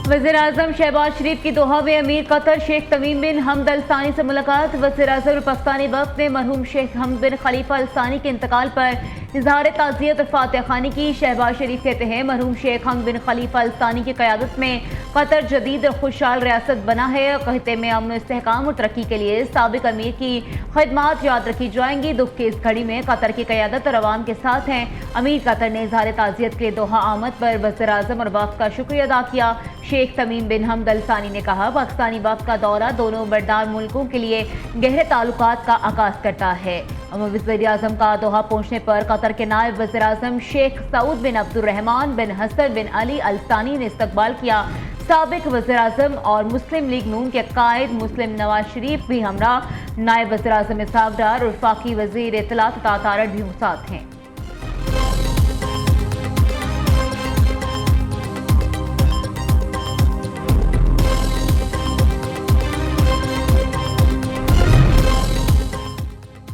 वज़ीर-ए-आज़म शहबाज शरीफ की दोहा में अमीर कतर शेख तमीम बिन हमद अल सानी से मुलाकात। वज़ीर-ए-आज़म और पाकिस्तानी वफ़द ने मरहूम शेख हमद बिन खलीफा अल सानी के इंतकाल पर इज़हार ताज़ियत और फातिहा खानी की। शहबाज शरीफ कहते हैं मरहूम शेख हमद बिन खलीफा अल सानी की क़यादत में कतर जदीद और खुशहाल रियासत बना है। कहते में अमन इस्तेहकाम और तरक्की के लिए साबिक अमीर की खिदमात याद रखी जाएंगी। दुख की इस घड़ी में कतर की क़यादत और अवाम के साथ हैं। अमीर कतर ने इज़हार ताज़ियत के लिए दोहा आमद पर वज़ीर-ए-आज़म और वफ़द का शुक्रिया अदा किया। शेख तमीम बिन हमद अल सानी ने कहा पाकिस्तानी वफ़द का दौरा दोनों बरदार मुल्कों के लिए गहरे ताल्लुकात का आगाज़ करता है। वज़ीर-ए-आज़म का दोहा पहुंचने पर कतर के नायब वज़ीर-ए-आज़म शेख सऊद बिन अब्दुर्रहमान बिन हसन बिन अली अल सानी ने इस्तकबाल किया। साबिक वज़ीर-ए-आज़म और मुस्लिम लीग नून के कायद मुस्लिम नवाज शरीफ भी हमरा, नायब वज़ीर-ए-आज़म इसहाक डार और वफाकी वज़ीर इत्तलात तारड़ भी साथ हैं।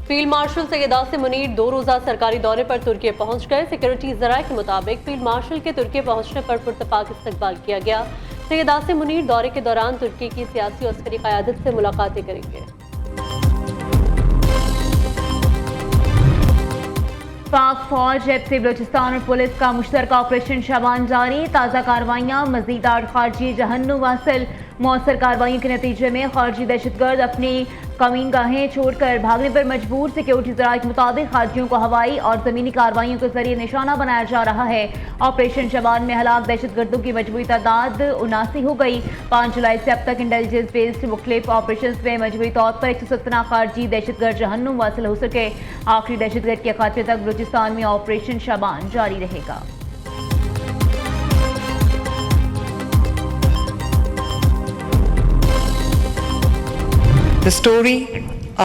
फील्ड मार्शल सैयद आसिम मुनीर 2 रोज़ा सरकारी दौरे पर तुर्की पहुंच गए। सिक्योरिटी ज़राए के मुताबिक फील्ड मार्शल के तुर्की पहुंचने पर पुरतपाक इस्तकबाल किया गया। सैयद आसिम मुनीर दौरे के दौरान तुर्की की सियासी और अस्करी क़यादत से मुलाकातें करेंगे। पाक फौज, एफसी बलूचिस्तान और पुलिस का मुश्तरका ऑपरेशन शबान जारी। ताज़ा कार्रवाइयाँ मज़ीद 8 खारजी जहन्नुम वासिल। मौसर कार्रवाइयों के नतीजे में खारजी दहशतगर्द अपनी कमीनगाहें छोड़कर भागने पर मजबूर। सिक्योरिटी ज़राए के मुताबिक खारजियों को हवाई और ज़मीनी कार्रवाइयों के जरिए निशाना बनाया जा रहा है। ऑपरेशन शबान में हलाक दहशतगर्दों की मजमूई तादाद 79 हो गई। 5 जुलाई से अब तक इंटेलिजेंस बेस्ड मुख्तलिफ ऑपरेशन में मजमूई तौर पर 117 खारजी दहशतगर्द जहन्नुम वासिल हो सके। आखिरी दहशतगर्द के खात्मे तक बलूचिस्तान में ऑपरेशन शबान जारी रहेगा। The story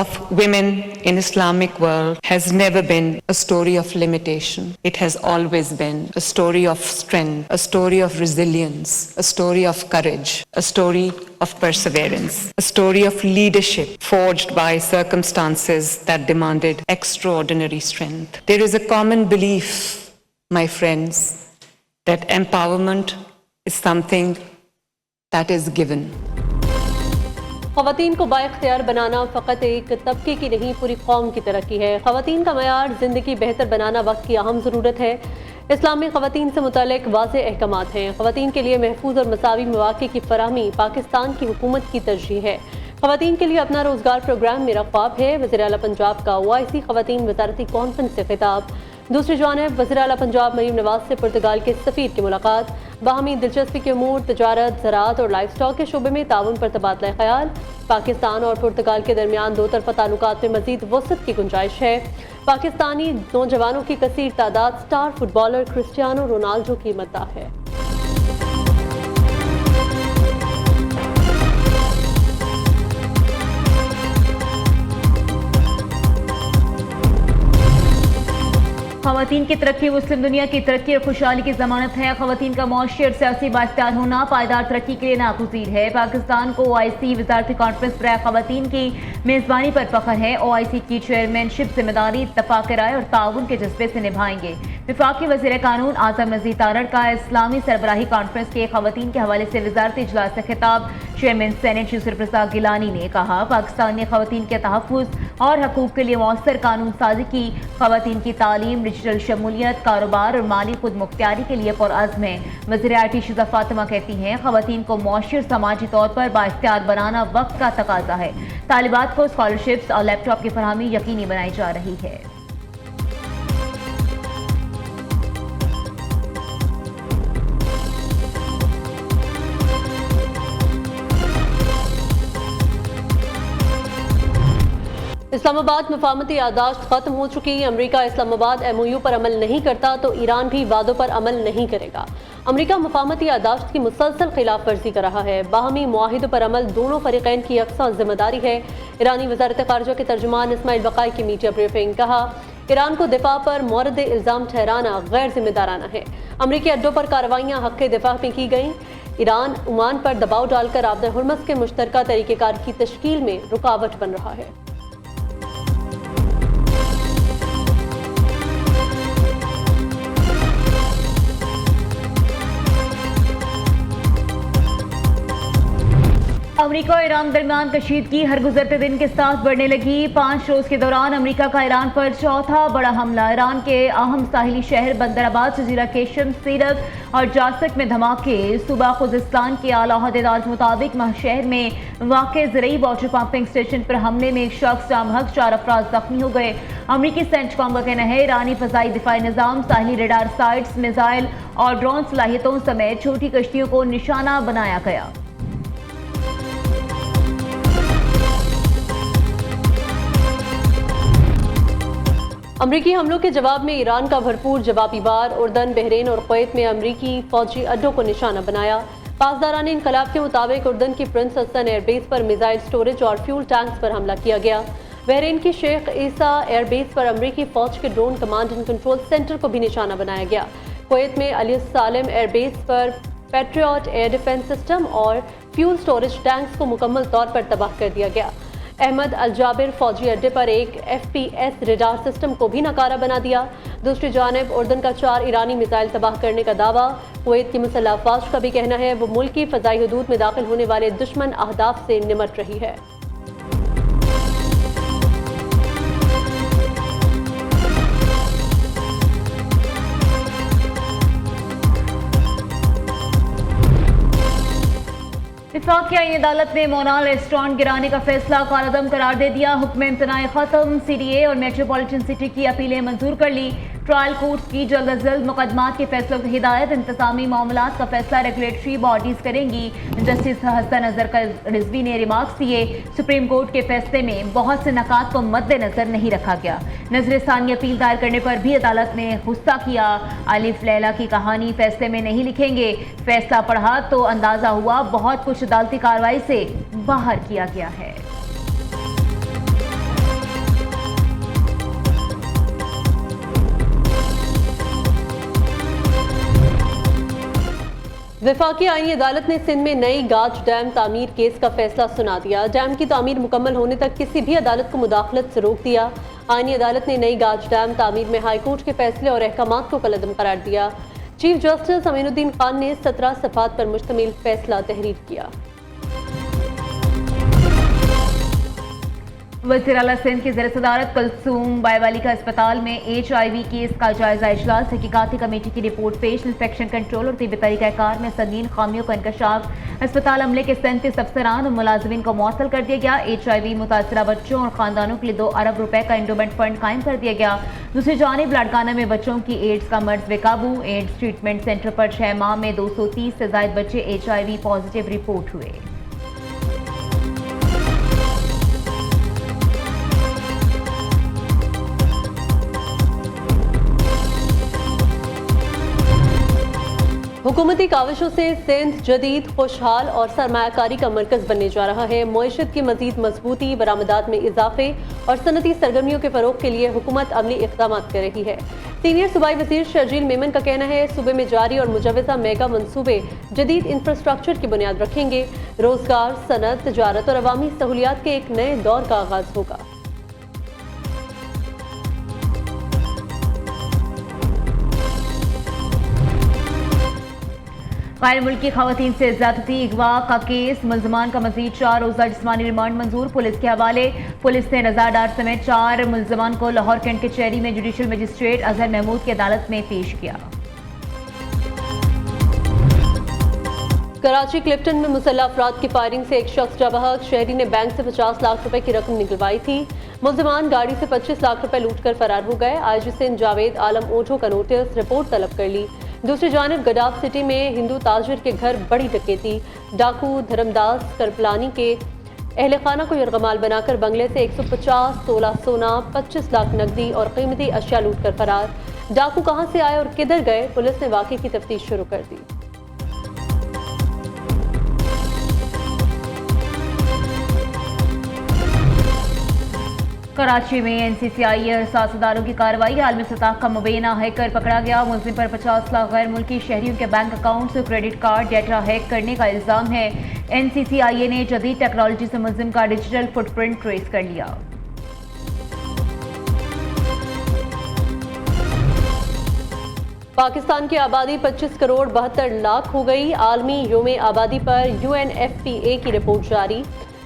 of women in Islamic world has never been a story of limitation. It has always been a story of strength, a story of resilience, a story of courage, a story of perseverance, a story of leadership forged by circumstances that demanded extraordinary strength. There is a common belief, my friends, that empowerment is something that is given. ख़वातीन को बाइख्तियार बनाना फ़कत एक तबके की नहीं पूरी कौम की तरक्की है। ख़वातीन का मयार ज़िंदगी बेहतर बनाना वक्त की अहम ज़रूरत है। इस्लामी ख़वातीन से मुतल्लिक़ वाज़ेह अहकामात हैं। ख़वातीन के लिए महफूज और मसावी मौक़े की फ़राहमी पाकिस्तान की हुकूमत की तरजीह है। ख़वातीन के लिए अपना रोज़गार प्रोग्राम मेरा ख्वाब है। वज़ीर आला पंजाब का OIC ख़वातीन वज़ारती कॉन्फ्रेंस से खिताब। दूसरी जानिब वज़ीर आला पंजाब मरीम नवाज से पुर्तगाल के सफ़ीर की मुलाकात। बाहमी दिलचस्पी के अमूर, तजारत, ज़राअत और लाइफ स्टॉक के शोबे में ताउन पर तबादला ख्याल। पाकिस्तान और पुर्तगाल के दरमियान 2 तरफ़ा ताल्लुकात में मज़ीद वसअत की गुंजाइश है। पाकिस्तानी नौजवानों की कसीर तादाद स्टार फुटबॉलर क्रिस्टियानो रोनाल्डो की मद्दाह है। ख़वातीन की तरक्की मुस्लिम दुनिया की तरक्की और खुशहाली की ज़मानत है। ख़वातीन का मौशी और सियासी बाइख्तियार होना पायदार तरक्की के लिए नागुज़ीर है। पाकिस्तान को OIC वज़ारती कॉन्फ्रेंस पर ख़वातीन की मेज़बानी पर फ़ख्र है। OIC की चेयरमैनशिप जिम्मेदारी इत्तफ़ाक़ राय और ताउन के जज्बे से निभाएंगे। वफ़ाक़ी वज़ीर कानून आज़म नज़ीर तारड़ का इस्लामी सरबराही कॉन्फ्रेंस के ख़वातीन के हवाले से वज़ारती इजलास से खिताब। चेयरमैन सेनेट यूसुफ रज़ा गिलानी ने कहा पाकिस्तान ने ख़वातीन के तहफ़्फ़ुज़ और हकूक़ के लिए मौसर कानून साज़ी की। ख़वातीन की तालीम, डिजिटल शमूलियत, कारोबार और माली खुद मुख्तियारी के लिए पुरअज़्म है। वज़ीर IT शिज़ा फ़ातिमा कहती हैं ख़वातीन को मौशी और समाजी तौर पर बाइख्तियार बनाना वक्त का तकाज़ा है। तालिबात को स्कॉलरशिप्स और लैपटॉप की फरहमी यकीनी बनाई जा रही है। इस्लामाबाद मुफाहमती यादाश्त ख़त्म हो चुकी। अमरीका इस्लामाबाद MOU पर अमल नहीं करता तो ईरान भी वादों पर अमल नहीं करेगा। अमरीका मुफाहमती यादाश्त की मुसलसल खिलाफ वर्जी कर रहा है। बाहमी मुआहिदों पर अमल दोनों फरीक़ैन की यकसा जिम्मेदारी है। ईरानी वज़ारत ख़ारिजा के तर्जुमान इस्माइल बक़ाई की मीडिया ब्रीफिंग। कहा ईरान को दिफा पर मोरद इल्ज़ाम ठहराना गैर जिम्मेदाराना है। अमरीकी अड्डों पर कार्रवाइयाँ हक़ दिफा में की गईं। ईरान ओमान पर दबाव डालकर आबद हुर्मस के मुश्तरका तरीक़ेकार की तश्कील में रुकावट बन रहा है। अमेरिका और ईरान दरमियान कशीदगी हर गुजरते दिन के साथ बढ़ने लगी। 5 रोज के दौरान अमेरिका का ईरान पर चौथा बड़ा हमला। ईरान के अहम साहिली शहर बंदराबाद, जजीरा केशम, सीरत और जासक में धमाके। सूबा खुजिस्तान के आला अहदेदार के मुताबिक शहर में वाक़े ज़रई वाटर पंपिंग स्टेशन पर हमले में एक शख्स जाम हक, 4 अफराद जख्मी हो गए। अमरीकी सेंटकॉम का कहना है ईरानी फ़ज़ाई दिफाई निज़ाम, साहिली रेडार साइट्स, मिसाइल और ड्रोन सलाहियतों समेत छोटी कश्तियों को निशाना बनाया गया। अमरीकी हमलों के जवाब में ईरान का भरपूर जवाबी वार। उर्दन, बहरीन और कुवैत में अमरीकी फौजी अड्डों को निशाना बनाया। पासदारान इनकलाब के मुताबिक उर्दन की प्रिंस हसन एयरबेस पर मिसाइल स्टोरेज और फ्यूल टैंक्स पर हमला किया गया। बहरीन की शेख ईसा एयरबेस पर अमरीकी फौज के drone command and control centre को भी निशाना बनाया गया। कुवैत में अली सालिम एयरबेस पर पैट्रियट एयर डिफेंस सिस्टम और फ्यूल स्टोरेज टैंक्स को मुकम्मल तौर पर तबाह कर दिया गया। अहमद अल जाबिर फौजी अड्डे पर एक FPS रेडार सिस्टम को भी नकारा बना दिया। दूसरी जानिब उर्दन का 4 ईरानी मिसाइल तबाह करने का दावा। कुवैत की मुसल्लह अफवाज का भी कहना है वो मुल्क की फ़ज़ाई हदूद में दाखिल होने वाले दुश्मन अहदाफ से निमट रही है। वफाकी आईनी अदालत ने मोनाल रेस्टोरेंट गिराने का फैसला कालअदम करार दे दिया। हुक्म इम्तनाए खत्म। CDA और मेट्रोपॉलिटन सिटी की अपीलें मंजूर कर ली। ट्रायल कोर्ट की जल्द अज जल्द मुकदमात के फैसलों की हिदायत। इंतजामी मामलात का फैसला रेगुलेटरी बॉडीज करेंगी। जस्टिस हसन अजहर रिजवी ने रिमार्क्स दिए। सुप्रीम कोर्ट के फैसले में बहुत से नकात को मद्देनजर नहीं रखा गया। नजरसानी अपील दायर करने पर भी अदालत ने गुस्सा किया। अलिफ लैला की कहानी फैसले में नहीं लिखेंगे। फैसला पढ़ा तो अंदाजा हुआ बहुत कुछ अदालती कार्रवाई से बाहर किया गया है। वफाकी आईनी अदालत ने सिंध में नई गाज डैम तामीर केस का फैसला सुना दिया। डैम की तामीर मुकम्मल होने तक किसी भी अदालत को मुदाखलत से रोक दिया। आईनी अदालत ने नई गाज डैम तामीर में हाई कोर्ट के फैसले और अहकामात को कलअदम करार दिया। चीफ जस्टिस अमीनुद्दीन खान ने 17 सफ़हात पर मुश्तमिल फैसला तहरीर किया। वज़ीर आला सिंध की ज़ेर सदारत कुलसूम बायवालिका अस्पताल में HIV केस का जायजा इजलास। तहकीकाती कमेटी की रिपोर्ट पेश। इंफेक्शन कंट्रोल और तिब्बी तरीक़ाकार में संगीन खामियों का इंकशाफ। अस्पताल अमले के 37 अफसरान और मुलाजिमीन को मुअत्तल कर दिया गया। HIV मुतासरा बच्चों और ख़ानदानों के लिए 2 अरब रुपए का एंडोमेंट फंड कायम कर दिया गया। दूसरी जानिब लाड़काना में बच्चों की एड्स का मर्ज बेकाबू। एड्स ट्रीटमेंट सेंटर पर 6 माह में 230 से ज़ायद बच्चे HIV पॉजिटिव रिपोर्ट हुए। हुकूमती काविशों से सिंध जदीद, खुशहाल और सरमायाकारी का मरकज़ बनने जा रहा है। मईशत की मज़ीद मजबूती, बरामदात में इजाफे और सनती सरगर्मियों के फ़रोग के लिए हुकूमत अमली इक़दाम कर रही है। सीनियर सूबाई वज़ीर शर्जील मेमन का कहना है सूबे में जारी और मुजवज़ा मेगा मनसूबे जदीद इंफ्रास्ट्रक्चर की बुनियाद रखेंगे। रोज़गार, सनत, तजारत और अवामी सहूलियात के एक नए दौर का आगाज़ होगा। गैर मुल्की खवातीन से ज्यादती अगवा का केस। मुल्ज़मान का मजीद 4 रोज़ा जिस्मानी रिमांड मंजूर। पुलिस के हवाले। पुलिस ने रज़ा डार समेत 4 मुल्ज़मान को लाहौर कैंट के चेरी में जुडिशल मजिस्ट्रेट अजहर महमूद की अदालत में पेश किया। कराची क्लिफ्टन में मुसल्लह अफराद की फायरिंग से एक शख्स जाँ बहक। शहरी ने बैंक से 50 लाख रुपए की रकम निकलवाई थी। मुल्ज़मान गाड़ी से 25 लाख रुपए लूट कर फरार हो गए। IG सिंध जावेद आलम ओझो का नोटिस रिपोर्ट तलब कर ली। दूसरी जानिब गडाफ सिटी में हिंदू ताजिर के घर बड़ी डकैती। डाकू धर्मदास करपलानी के अहल खाना को यरगमाल बनाकर बंगले से 150 तोला सोना, 25 लाख नकदी और कीमती अशिया लूट कर फरार। डाकू कहां से आए और किधर गए, पुलिस ने वाक़े की तफ्तीश शुरू कर दी। कराची में NCCI और सासदारों की कार्रवाई। आलमी सतह का मुबैना हैकर पकड़ा गया। मुलजिम पर 50 लाख गैर मुल्की शहरियों के बैंक अकाउंट्स और क्रेडिट कार्ड डेटा हैक करने का इल्ज़ाम है। NCCI ने जदीद टेक्नोलॉजी से मुलजिम का डिजिटल फुटप्रिंट ट्रेस कर लिया। पाकिस्तान की आबादी 25 करोड़ 72 लाख हो गई। आलमी योम आबादी पर UNFPA की रिपोर्ट जारी।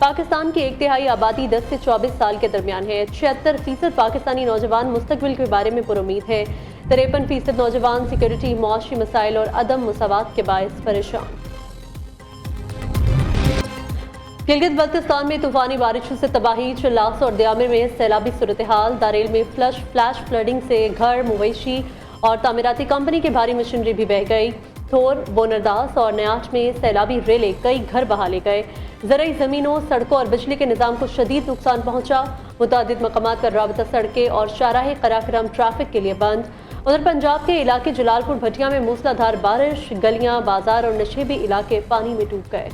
पाकिस्तान की 1/3 आबादी 10 से 24 साल के दरमियान है। 76% पाकिस्तानी नौजवान मुस्तकबिल के बारे में पुरुमीद है। 53% नौजवान सिक्योरिटी, मुआशी मसाइल और अदम मुसावात के बायस परेशान। गिलगित बल्तिस्तान में तूफानी बारिशों से तबाही, चिल्लास और दयामिर में सैलाबी सूरत हाल। दारेल में फ्लैश फ्लडिंग से घर, मवेशी और तामीराती कंपनी की भारी मशीनरी भी बह गई। थोर, बोनरदास और नयाच में सैलाबी रेले कई घर बहा ले गए। ज़रई ज़मीनों, सड़कों और बिजली के निज़ाम को शदीद नुकसान पहुंचा। मुतादिद मकामात पर राबता सड़कें और शाहराह कराक्रम ट्रैफिक के लिए बंद। उधर पंजाब के इलाके जलालपुर भटिया में मूसलाधार बारिश, गलियां, बाजार और नशेबी इलाके पानी में डूब गए।